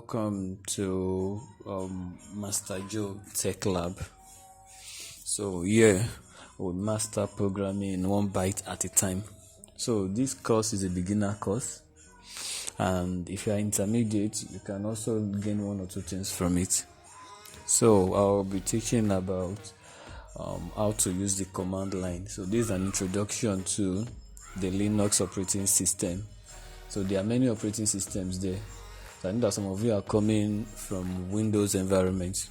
Welcome to Master Joe Tech Lab. So here we master programming one byte at a time. So this course is a beginner course, and if you are intermediate, you can also gain one or two things from it. So I'll be teaching about how to use the command line. So this is an introduction to the Linux operating system. So there are many operating systems there. So I know that some of you are coming from Windows environments.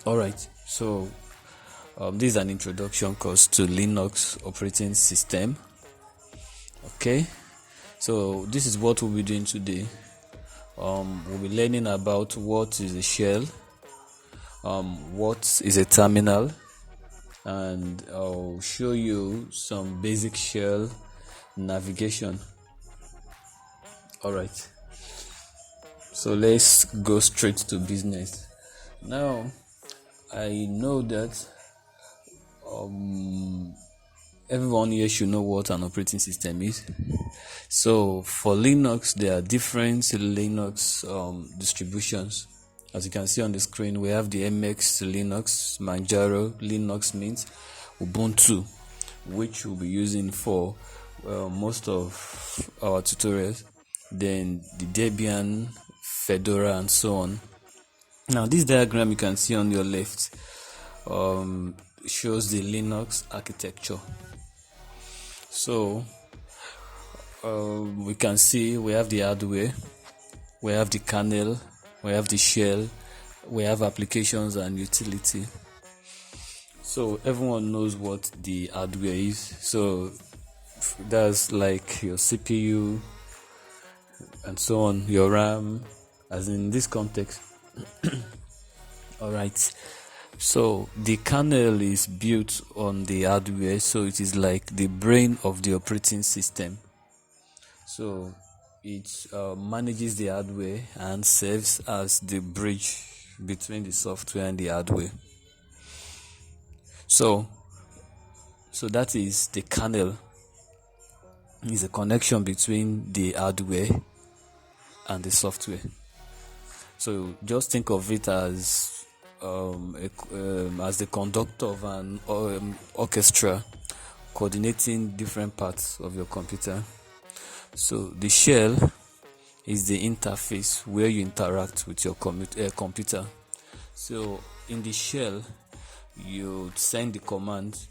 Alright, so this is an introduction course to Linux operating system. Okay, so this is what we'll be doing today. We'll be learning about what is a shell, what is a terminal, and I'll show you some basic shell navigation. Alright, so let's go straight to business. Now, I know that everyone here should know what an operating system is. So for Linux, there are different Linux distributions. As you can see on the screen, we have the MX Linux, Manjaro, Linux Mint, Ubuntu, which we'll be using for most of our tutorials. Then the Debian, Fedora, and so on. Now this diagram you can see on your left shows the Linux architecture. So we can see we have the hardware, we have the kernel, we have the shell, we have applications and utility. So everyone knows what the hardware is. So that's like your CPU and so on, your RAM, as in this context. Alright, so the kernel is built on the hardware, so it is like the brain of the operating system. So it manages the hardware and serves as the bridge between the software and the hardware. So that is the kernel. Is a connection between the hardware and the software. So just think of it as the conductor of an orchestra coordinating different parts of your computer. So the shell is the interface where you interact with your computer. So in the shell, you send the command.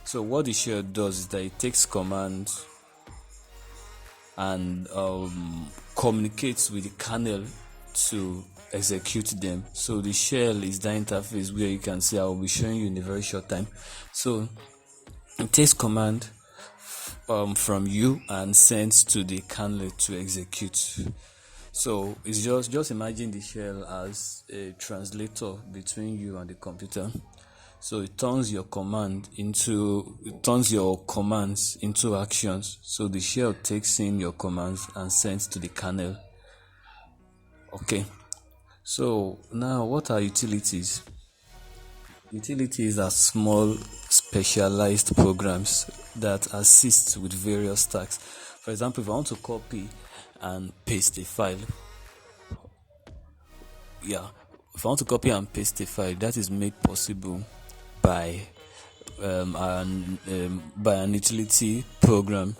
So what the shell does is that it takes commands and communicates with the kernel to execute them. So the shell is the interface where you can see, I will be showing you in a very short time. So it takes command from you and sends to the kernel to execute. So it's just imagine the shell as a translator between you and the computer. So it turns your commands into actions. So the shell takes in your commands and sends to the kernel. Okay. So now what are utilities? Utilities are small specialized programs that assist with various tasks. For example, if I want to copy and paste a file, that is made possible by an utility program.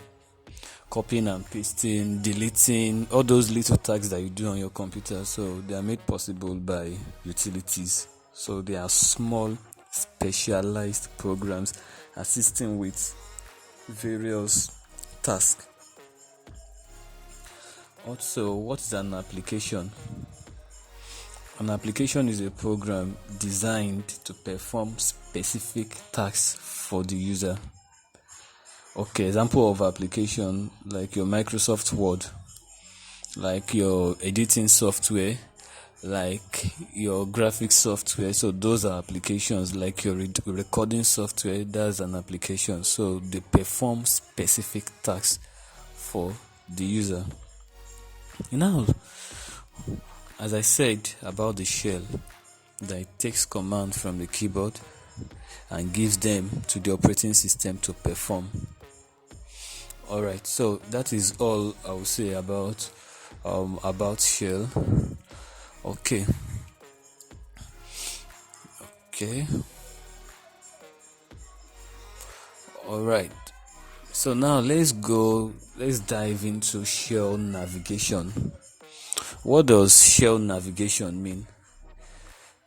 Copying and pasting, deleting, all those little tasks that you do on your computer. So they are made possible by utilities. So they are small specialized programs assisting with various tasks. Also, what is an application? An application is a program designed to perform specific tasks for the user. Okay, example of application like your Microsoft Word, like your editing software, like your graphics software. So those are applications. Like your recording software, that's an application. So they perform specific tasks for the user. Now, as I said about the shell, that it takes command from the keyboard and gives them to the operating system to perform. Alright, so that is all I will say about about shell. Okay. All right. So now let's dive into shell navigation. What does shell navigation mean?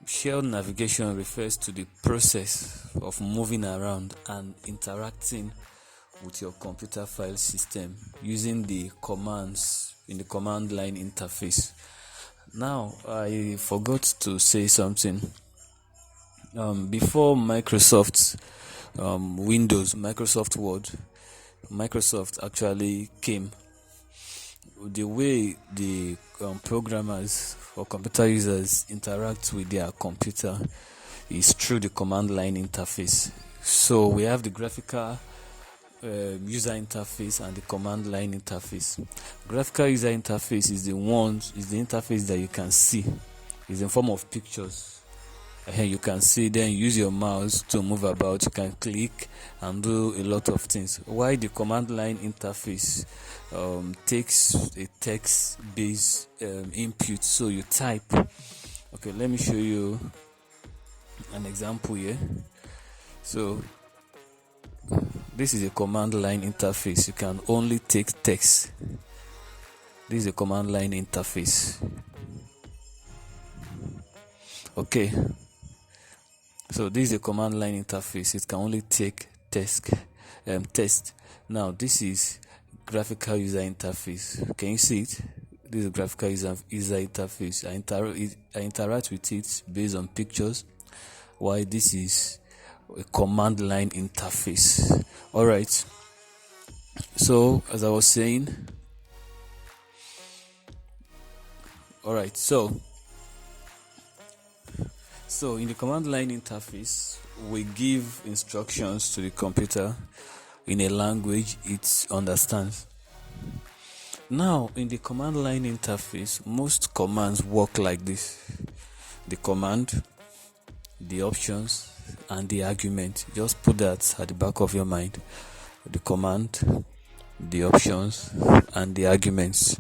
Shell navigation refers to the process of moving around and interacting with your computer file system using the commands in the command line interface. Now, I forgot to say something. Before Microsoft Windows, Microsoft Word, Microsoft actually came, the way the programmers or computer users interact with their computer is through the command line interface. So we have the graphical user interface and the command line interface. Graphical user interface is the interface that you can see. It's in form of pictures. You can see, then use your mouse to move about. You can click and do a lot of things. While the command line interface takes a text-based input, so you type. Okay, let me show you an example here. So this is a command line interface. You can only take text. This is a command line interface. Okay. So this is a command line interface. It can only take text. Now this is graphical user interface. Can you see it? This is graphical user interface. I interact with it based on pictures, while this is a command line interface. All right. So as I was saying, all right. So in the command line interface, we give instructions to the computer in a language it understands. Now, in the command line interface, most commands work like this: the command, the options, and the argument. Just put that at the back of your mind: the command, the options, and the arguments.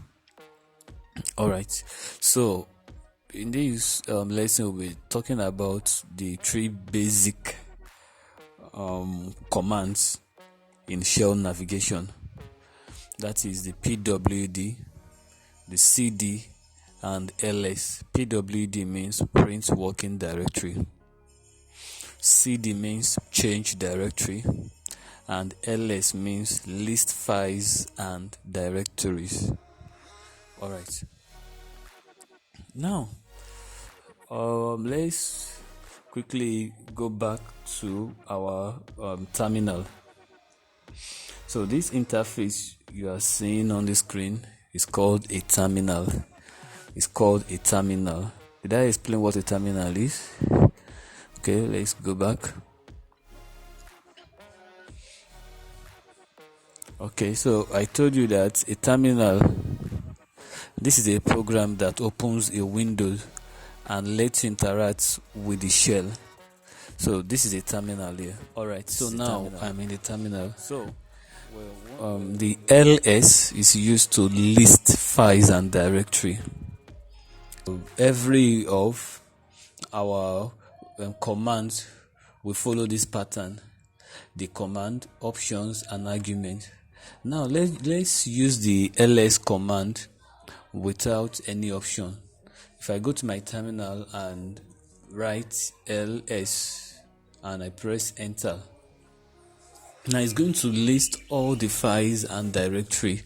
All right. So in this lesson, we'll be talking about the three basic commands in shell navigation. That is the PWD, the CD, and LS. PWD means print working directory. CD means change directory. And LS means list files and directories. All right. Now, let's quickly go back to our terminal. So this interface you are seeing on the screen is called a terminal. Did I explain what a terminal is? Okay, let's go back. Okay, so I told you that a terminal, this is a program that opens a window and lets you interact with the shell. So this is a terminal here. Alright, so now I'm in the terminal. So the LS is used to list files and directory. So every of our commands will follow this pattern: the command, options, and argument. Now let's use the ls command without any option. If I go to my terminal and write ls and I press enter, now it's going to list all the files and directories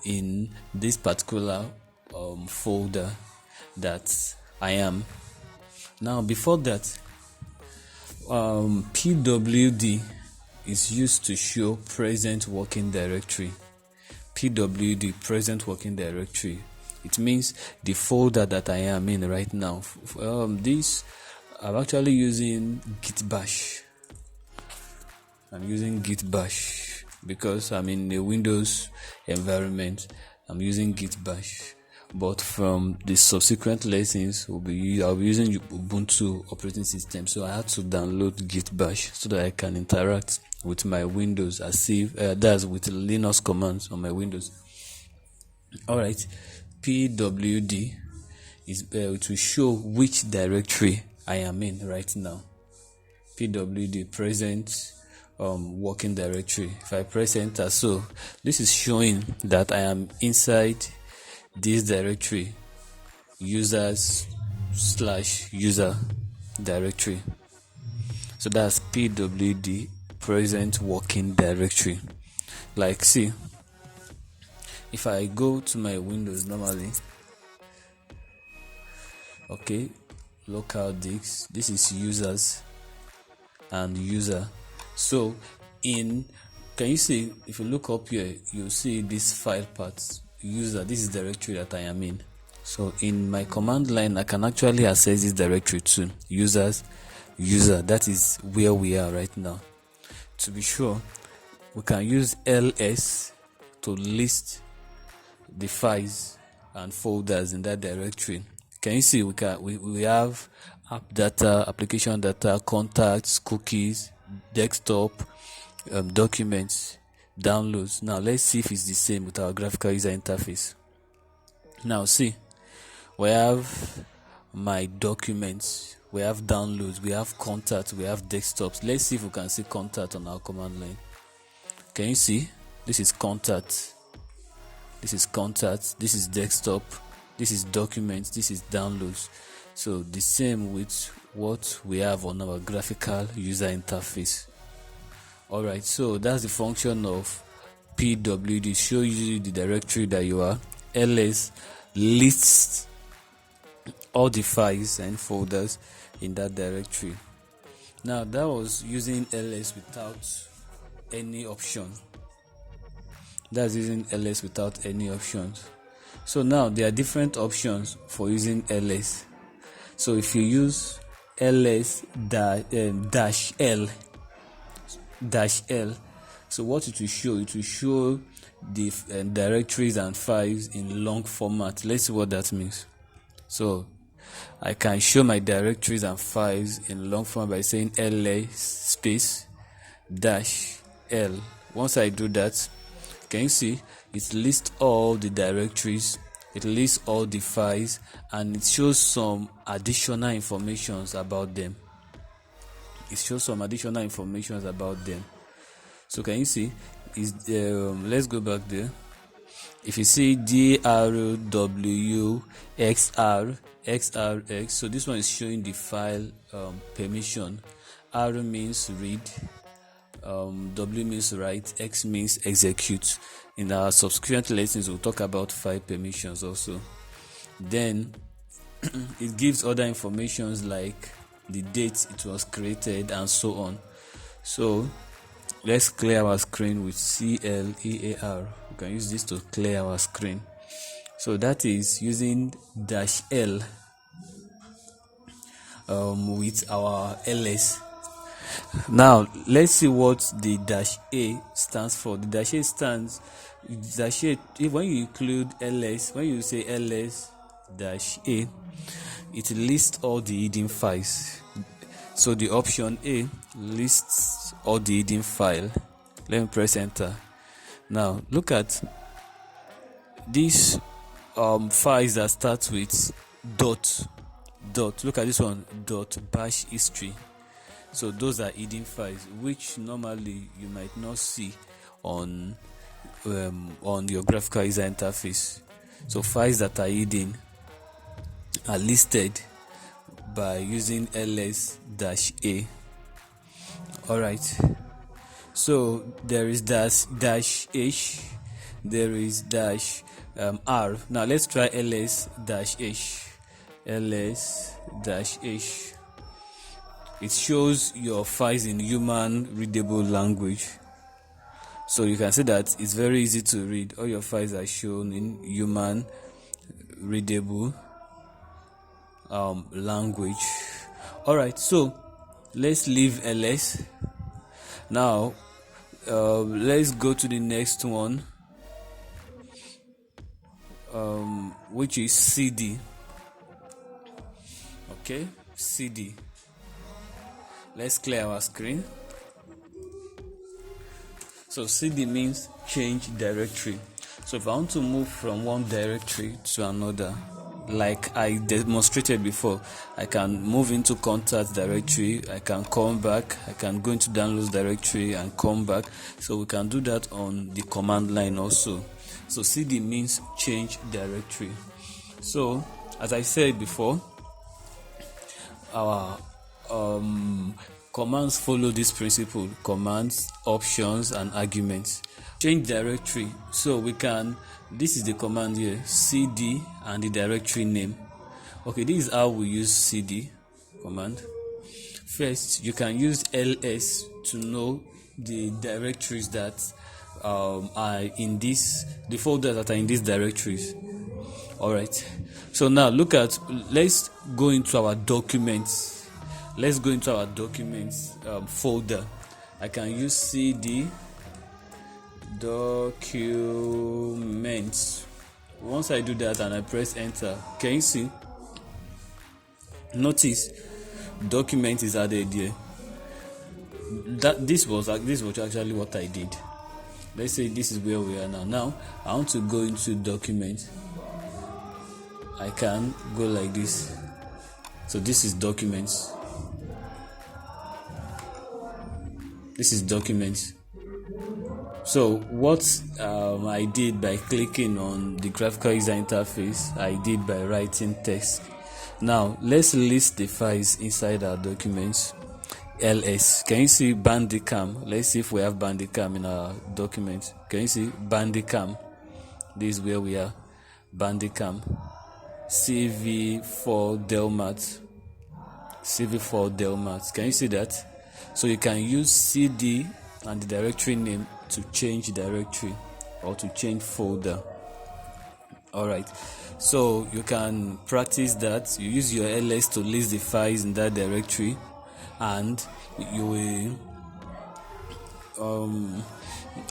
in this particular folder that I am. Now before that, PWD is used to show present working directory. PWD, present working directory. It means the folder that I am in right now. I'm actually using git bash. I'm using git bash because I'm in a Windows environment. I'm using git bash. but from the subsequent lessons I'll be using Ubuntu operating system, so I had to download Git Bash so that I can interact with my Windows as if that's with Linux commands on my Windows. Alright, pwd is it will show which directory I am in right now. pwd present working directory. If I press enter, so this is showing that I am inside this directory, users/user directory. So that's pwd present working directory. Like, see, if I go to my Windows normally, okay, local disk, this is users and user. So can you see, if you look up here, you'll see this file path user, this is directory that I am in. So in my command line I can actually access this directory too, users, user. That is where we are right now. To be sure, we can use ls to list the files and folders in that directory. Can you see we have app data, application data, contacts, cookies, desktop, documents, downloads. Now let's see if it's the same with our graphical user interface. Now see, we have my documents, we have downloads, we have contacts, we have desktops. Let's see if we can see contact on our command line. Can you see? This is contact, this is contacts, this is desktop, this is documents, this is downloads. So the same with what we have on our graphical user interface. Alright, so that's the function of pwd, show you the directory that you are. ls lists all the files and folders in that directory. Now that was using ls without any option. That's using ls without any options. So now there are different options for using ls. So if you use ls dash l, so what it will show the directories and files in long format. Let's see what that means. So I can show my directories and files in long format by saying ls space dash l. Once I do that, can you see it lists all the directories, it lists all the files, and it shows some additional informations about them. So can you see let's go back there. If you see drwxr so this one is showing the file permission. R means read, W means write, X means execute. In our subsequent lessons we'll talk about file permissions also. Then it gives other informations like the date it was created and so on. So let's clear our screen with CLEAR. We can use this to clear our screen. So that is using dash L with our ls. Now let's see what the dash A stands for. The dash A stands when you include ls, when you say ls dash A, it lists all the hidden files. So the option A lists all the hidden file. Let me press enter. Now look at these files that start with dot. Look at this one, dot bash history. So those are hidden files which normally you might not see on your graphical user interface. So files that are hidden are listed by using ls-a. Alright, so there is dash h, there is dash r. Now let's try ls-h. ls-h, it shows your files in human readable language. So you can see that it's very easy to read. All your files are shown in human readable language. Alright, so let's leave ls. Now let's go to the next one. which is cd. Okay, cd. Let's clear our screen. So cd means change directory. So if I want to move from one directory to another, like I demonstrated before, I can move into contact directory, I can come back, I can go into downloads directory and come back. So we can do that on the command line also. So cd means change directory. So as I said before, our commands follow this principle: commands, options, and arguments. Change directory. So we can, this is the command here, cd and the directory name. Okay, this is how we use cd command. First, you can use ls to know the directories that are in this, the folders that are in these directories. Alright, so now let's go into our documents. Let's go into our documents folder. I can use cd documents. Once I do that and I press enter, can you see? Notice document is added here. This was actually what I did. Let's say this is where we are now. Now I want to go into document. I can go like this. So this is documents. This is documents. So what I did by clicking on the graphical user interface, I did by writing text. Now let's list the files inside our documents. ls. Can you see Bandicam? Let's see if we have Bandicam in our document. Can you see Bandicam? This is where we are. Bandicam. CV4 Delmat. CV4 Delmat. Can you see that? So you can use cd and the directory name to change directory or to change folder. Alright, so you can practice that. You use your ls to list the files in that directory, and you will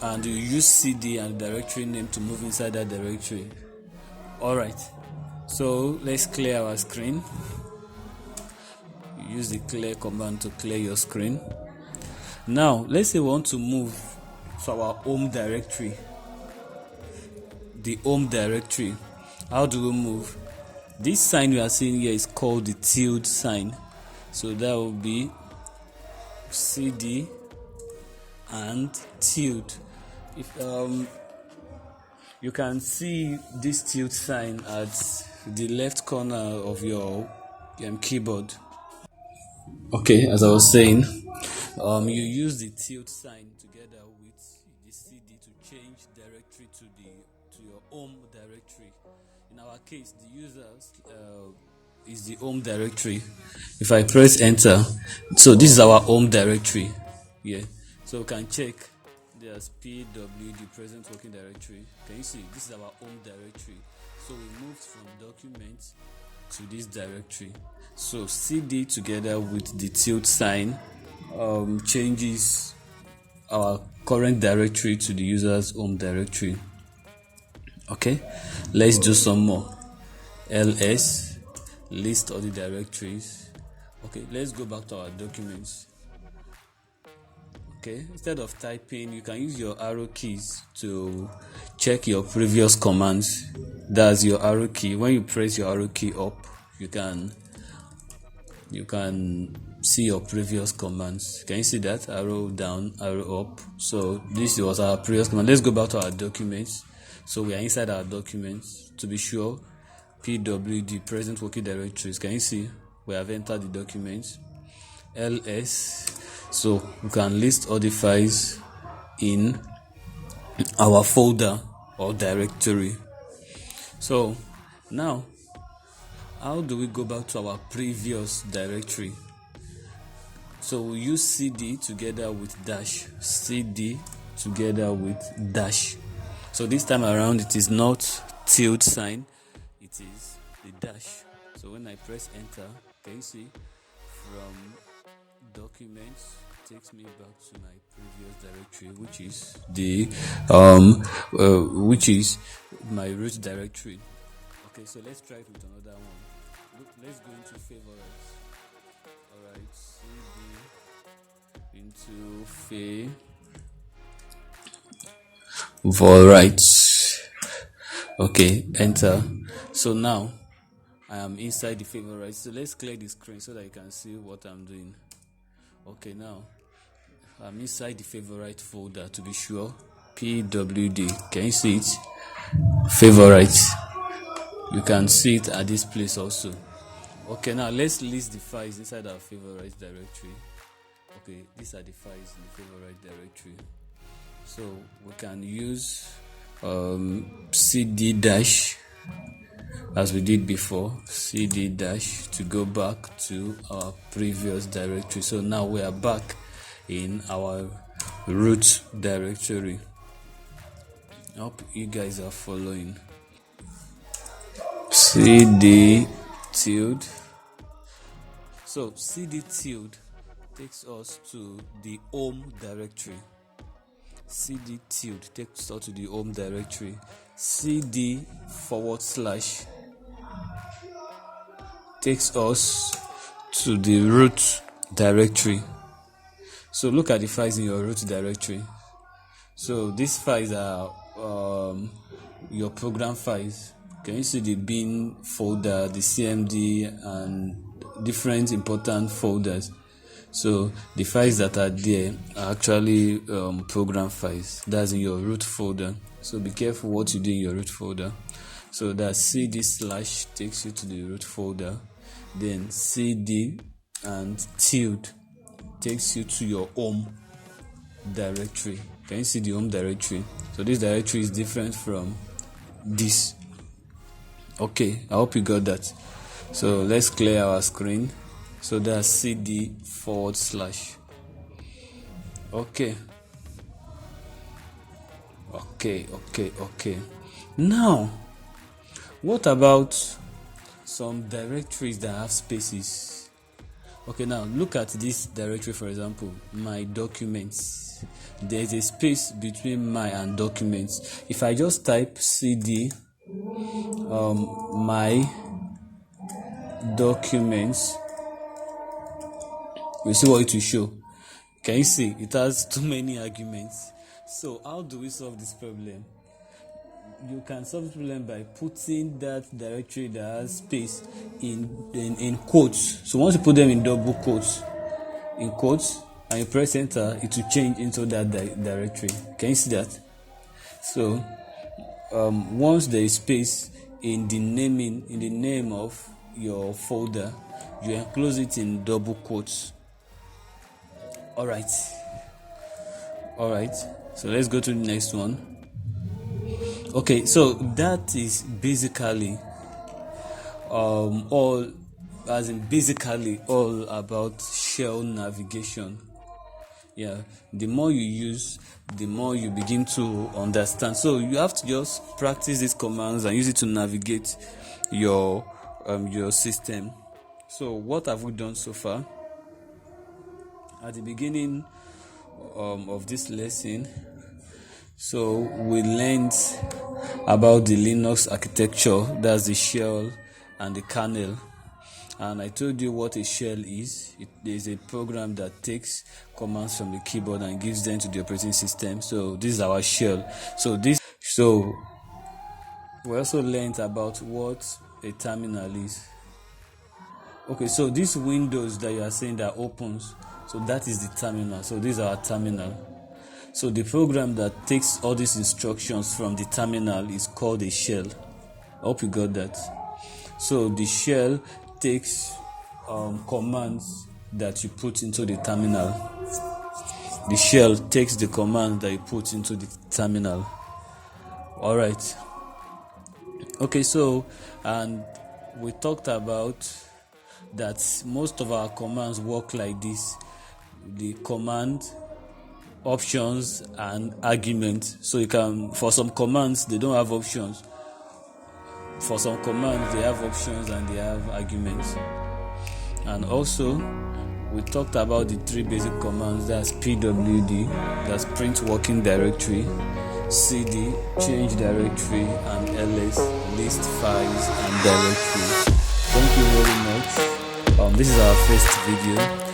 and you use cd and directory name to move inside that directory. Alright, so let's clear our screen. Use the clear command to clear your screen. Now let's say we want to move to our home directory. The home directory. How do we move? This sign you are seeing here is called the tilde sign. So that will be cd and tilde. If you can see this tilde sign at the left corner of your keyboard. Okay, as I was saying, you use the tilde sign together with the cd to change directory to your home directory. In our case, the user is the home directory. If I press enter, so this is our home directory. Yeah, so we can check. There's pwd present working directory. Can you see? This is our home directory. So we moved from documents to this directory. So cd together with the tilde sign changes our current directory to the user's home directory. Okay, let's do some more. ls, list all the directories. Okay, let's go back to our documents. Okay, instead of typing, you can use your arrow keys to check your previous commands. That's your arrow key. When you press your arrow key up, you can see your previous commands. Can you see that? Arrow down, arrow up. So this was our previous command. Let's go back to our documents. So we are inside our documents. To be sure, pwd present working directories. Can you see? We have entered the documents. ls. So we can list all the files in our folder or directory. So now, how do we go back to our previous directory? So we use cd together with dash. Cd together with dash. So this time around, it is not tilde sign, it is the dash. So when I press enter, can you see from documents, it takes me back to my previous directory, which is the which is my root directory. Okay, so let's try it with another one. Look, let's go into favorites. Alright, cd into favorites. Okay, enter. So now I am inside the favorites. So let's clear the screen so that you can see what I'm doing. Okay, now I'm inside the favorite folder to be sure. PWD. Can you see it? Favorites. You can see it at this place also. Okay, now let's list the files inside our favorite directory. Okay, these are the files in the favorite directory. So we can use cd dash as we did before, cd dash to go back to our previous directory. So now we are back in our root directory. I hope you guys are following. cd tilde. So cd tilde takes us to the home directory. cd tilde takes us to the home directory. cd / takes us to the root directory. So look at the files in your root directory. So these files are your program files. Can you see the bin folder, the cmd, and different important folders? So the files that are there are actually program files. That's in your root folder. So be careful what you do in your root folder. So that cd / takes you to the root folder. Then cd and tilde takes you to your home directory. Can you see the home directory? So this directory is different from this. Okay, I hope you got that. So let's clear our screen. So that's cd / okay. Now what about some directories that have spaces? Okay, now look at this directory, for example, my documents. There's a space between my and documents. If I just type cd my documents, we see what it will show. Can you see it has too many arguments? So how do we solve this problem? You can solve the problem by putting that directory that has space in quotes. So once you put them in double quotes, and you press enter, it will change into that directory. Can you see that? So once there is space in the name of your folder, you enclose it in double quotes. All right. So let's go to the next one. Okay, so that is basically all about shell navigation. Yeah, the more you use, the more you begin to understand. So you have to just practice these commands and use it to navigate your system. So what have we done so far? At the beginning of this lesson, so we learned about the Linux architecture. That's the shell and the kernel. And I told you what a shell is. It is a program that takes commands from the keyboard and gives them to the operating system. So this is our shell. So we also learned about what a terminal is. Okay, so this windows that you are saying that opens, so that is the terminal. So this is our terminal. So the program that takes all these instructions from the terminal is called a shell. I hope you got that. So the shell takes commands that you put into the terminal. The shell takes the command that you put into the terminal. All right. Okay, so and we talked about that most of our commands work like this. The command, options, and arguments. So you can, for some commands they don't have options. For some commands they have options and they have arguments. And also we talked about the three basic commands. That's pwd, that's print working directory, cd, change directory, and ls, list files and directories. Thank you very much. This is our first video.